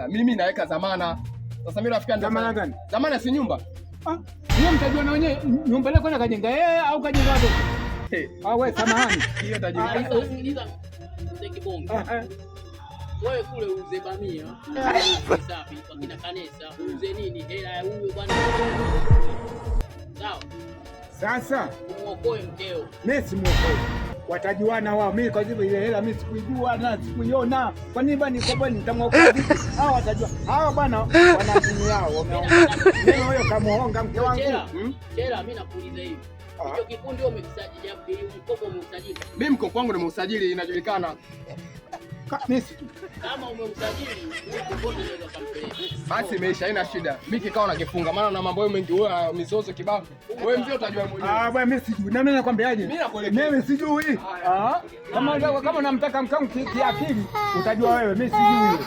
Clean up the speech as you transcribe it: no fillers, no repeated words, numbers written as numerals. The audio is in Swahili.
Mimi naweka dhamana. Sasa mimi rafiki yangu, dhamana gani? Dhamana si nyumba. Hiyo mtajua na wenyewe nyumba ile kwenda kajenga yeye au kajenga wapi? Wewe samahani. Hiyo tajenga. Sikiliza mzee Kibonge. Wewe kule uze bamia. Safi kwa kina kanisa. Uze nini? Hela ya huyo bwana. Sawa. Sasa muokoe mkeo. Mimi si muokoe. Watajuana wao. Mimi kwa sababu ile hela mimi sikujua na sikuiona. Kwa nini bani kwa bani nitamuokoa vipi? Hao watajua. Hao bwana wana dini yao wameongea. Mimi wewe kamuonga mke wangu. Chela mimi nakuuliza hivi. Hicho kikundi wewe umekisajili hapo, mkopo umeusajili? Mimi mkopo wangu nimeusajili, inajulikana. Kama umeusajili, mkopo unaweza kampeni. Basi imeisha, haina shida. Mimi kikao na kifunga, maana na mambo mengi wewe mizozo kibao. Wewe mzee utajua mwenyewe. Bwana mimi sijui. Na mimi nakwambiaje? Mimi sijui. Kama unamtaka mkangu kiakili utajua wewe, mimi sijui.